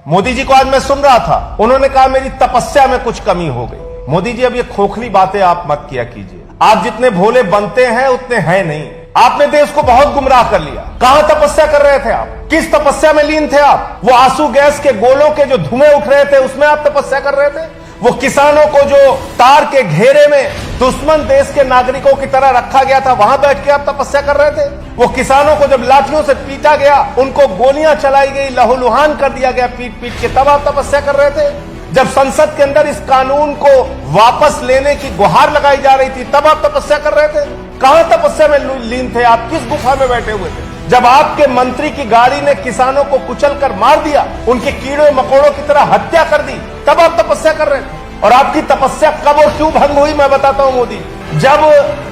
मोदी जी को आज मैं सुन रहा था, उन्होंने कहा मेरी तपस्या में कुछ कमी हो गई। मोदी जी अब ये खोखली बातें आप मत किया कीजिए। आप जितने भोले बनते हैं उतने हैं नहीं। आपने देश को बहुत गुमराह कर लिया। कहां तपस्या कर रहे थे आप? किस तपस्या में लीन थे आप? वो आंसू गैस के गोलों के जो धुएं उठ रहे थे उसमें आप तपस्या कर रहे थे? वो किसानों को जो तार के घेरे में दुश्मन देश के नागरिकों की तरह रखा गया था, वहां बैठ के आप तपस्या कर रहे थे? वो किसानों को जब लाठियों से पीटा गया, उनको गोलियां चलाई गई, लहूलुहान कर दिया गया पीट पीट के, तब आप तपस्या कर रहे थे? जब संसद के अंदर इस कानून को वापस लेने की गुहार लगाई जा रही थी, तब आप तपस्या कर रहे थे? कहां तपस्या में लीन थे आप? किस गुफा में बैठे हुए थे? जब आपके मंत्री की गाड़ी ने किसानों को कुचल कर मार दिया, उनके कीड़े मकोड़ों की तरह हत्या कर दी, तब आप तपस्या कर रहे थे। और आपकी तपस्या कब और क्यों भंग हुई, मैं बताता हूं मोदी। जब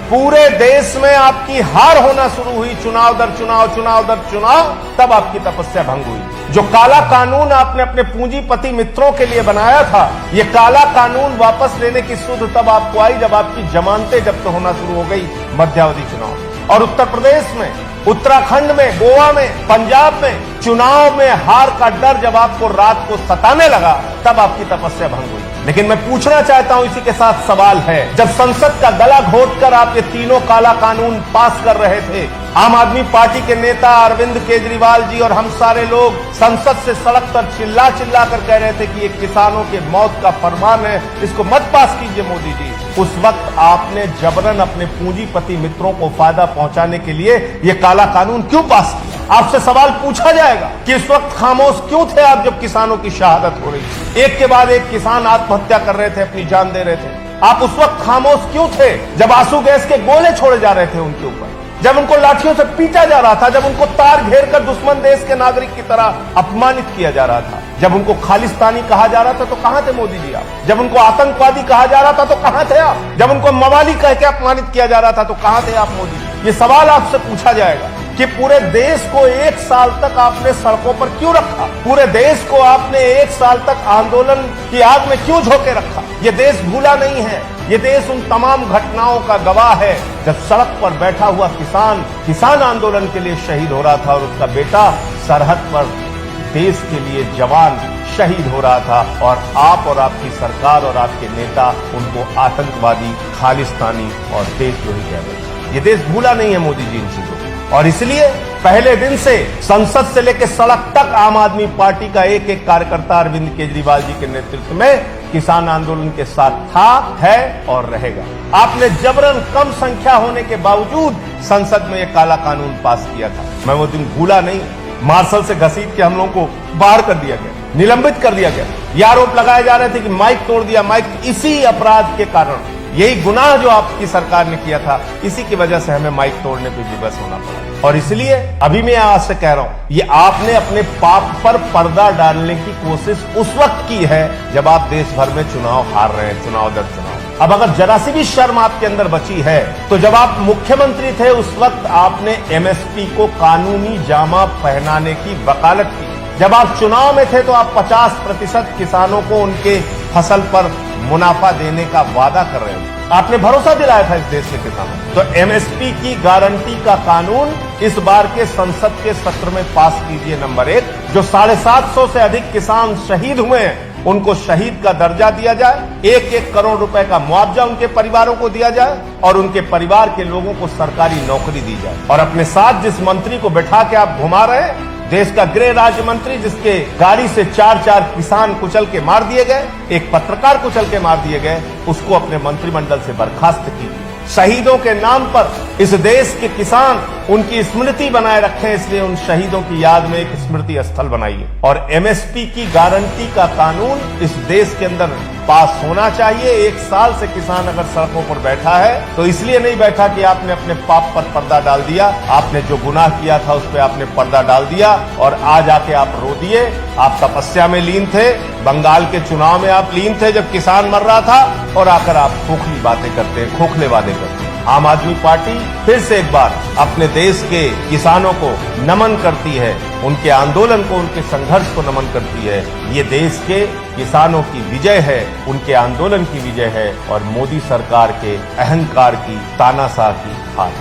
पूरे देश में आपकी हार होना शुरू हुई, चुनाव दर चुनाव, चुनाव दर चुनाव, तब आपकी तपस्या भंग हुई। जो काला कानून आपने अपने पूंजीपति मित्रों के लिए बनाया था, ये काला कानून वापस लेने की सुध तब आपको आई जब आपकी जमानतें जब्त होना शुरू हो गई मध्यावधि चुनाव। और उत्तर प्रदेश में, उत्तराखंड में, गोवा में, पंजाब में चुनाव में हार का डर जब आपको रात को सताने लगा, तब आपकी तपस्या भंग हुई। लेकिन मैं पूछना चाहता हूं, इसी के साथ सवाल है, जब संसद का गला घोटकर आप ये तीनों काला कानून पास कर रहे थे, आम आदमी पार्टी के नेता अरविंद केजरीवाल जी और हम सारे लोग संसद से सड़क पर चिल्ला चिल्ला कर कह रहे थे कि ये किसानों के मौत का फरमान है, इसको मत पास कीजिए मोदी जी, उस वक्त आपने जबरन अपने पूंजीपति मित्रों को फायदा पहुंचाने के लिए ये काला कानून क्यों पास किया? आपसे सवाल पूछा जाएगा कि इस वक्त खामोश क्यों थे आप जब किसानों की शहादत हो रही थी? एक के बाद एक किसान आत्महत्या कर रहे थे, अपनी जान दे रहे थे। आप उस वक्त खामोश क्यों थे जब आंसू गैस के गोले छोड़े जा रहे थे उनके ऊपर, जब उनको लाठियों से पीटा जा रहा था, जब उनको तार घेर कर दुश्मन देश के नागरिक की तरह अपमानित किया जा रहा था, जब उनको खालिस्तानी कहा जा रहा था, तो कहां थे मोदी जी आप? जब उनको आतंकवादी कहा जा रहा था, तो कहां थे आप? जब उनको मवाली कह के अपमानित किया जा रहा था, तो कहां थे आप मोदी? ये सवाल आपसे पूछा जाएगा कि पूरे देश को 1 साल तक आपने सड़कों पर क्यों रखा? पूरे देश को आपने 1 साल तक आंदोलन की आग में क्यों झोंके रखा? ये देश भूला नहीं है। ये देश उन तमाम घटनाओं का गवाह है जब सड़क पर बैठा हुआ किसान आंदोलन के लिए शहीद हो रहा था और उसका बेटा सरहद पर देश के लिए जवान शहीद हो रहा था, और आप और आपकी सरकार और आपके नेता उनको आतंकवादी, खालिस्तानी और देशद्रोही कह रहे थे। ये देश भूला नहीं है मोदी जी इन चीजों को, और इसलिए पहले दिन से संसद से लेकर सड़क तक आम आदमी पार्टी का एक एक कार्यकर्ता अरविंद केजरीवाल जी के नेतृत्व में किसान आंदोलन के साथ था, है और रहेगा। आपने जबरन कम संख्या होने के बावजूद संसद में यह काला कानून पास किया था। मैं वो दिन भूला नहीं। मार्शल से घसीट के हम लोगों को बाहर कर दिया गया, निलंबित कर दिया गया। ये आरोप लगाए जा रहे थे कि माइक तोड़ दिया, माइक इसी अपराध के कारण, यही गुनाह जो आपकी सरकार ने किया था, इसी की वजह से हमें माइक तोड़ने पर विवश होना पड़ा। और इसलिए अभी मैं आज से कह रहा हूं, ये आपने अपने पाप पर पर्दा डालने की कोशिश उस वक्त की है जब आप देश भर में चुनाव हार रहे हैं, चुनाव दर चुनाव। अब अगर जरा सी भी शर्म आपके अंदर बची है, तो जब आप मुख्यमंत्री थे उस वक्त आपने एमएसपी को कानूनी जामा पहनाने की वकालत की। जब आप चुनाव में थे तो आप 50% किसानों को उनके फसल पर मुनाफा देने का वादा कर रहे हो। आपने भरोसा दिलाया था इस देश के किसानों को। तो एमएसपी की गारंटी का कानून इस बार के संसद के सत्र में पास कीजिए। नंबर 1, जो 750 से अधिक किसान शहीद हुए हैं उनको शहीद का दर्जा दिया जाए, 1-1 करोड़ रुपए का मुआवजा उनके परिवारों को दिया जाए, और उनके परिवार के लोगों को सरकारी नौकरी दी जाए। और अपने साथ जिस मंत्री को बैठा के आप घुमा रहे हैं, देश का गृह राज्य मंत्री, जिसके गाड़ी से 4 किसान कुचल के मार दिए गए, एक पत्रकार कुचल के मार दिए गए, उसको अपने मंत्रिमंडल से बर्खास्त कीजिए। शहीदों के नाम पर इस देश के किसान उनकी स्मृति बनाए रखें, इसलिए उन शहीदों की याद में एक स्मृति स्थल बनाइए। और एमएसपी की गारंटी का कानून इस देश के अंदर पास होना चाहिए। 1 साल से किसान अगर सड़कों पर बैठा है तो इसलिए नहीं बैठा कि आपने अपने पाप पर पर्दा डाल दिया, आपने जो गुनाह किया था उस पर आपने पर्दा डाल दिया, और आज आके आप रो दिए। आप तपस्या में लीन थे, बंगाल के चुनाव में आप लीन थे जब किसान मर रहा था, और आकर आप खोखली बातें करते हैं, खोखले वादे करते हैं। आम आदमी पार्टी फिर से एक बार अपने देश के किसानों को नमन करती है, उनके आंदोलन को, उनके संघर्ष को नमन करती है। ये देश के किसानों की विजय है, उनके आंदोलन की विजय है, और मोदी सरकार के अहंकार की, तानाशाह की हार।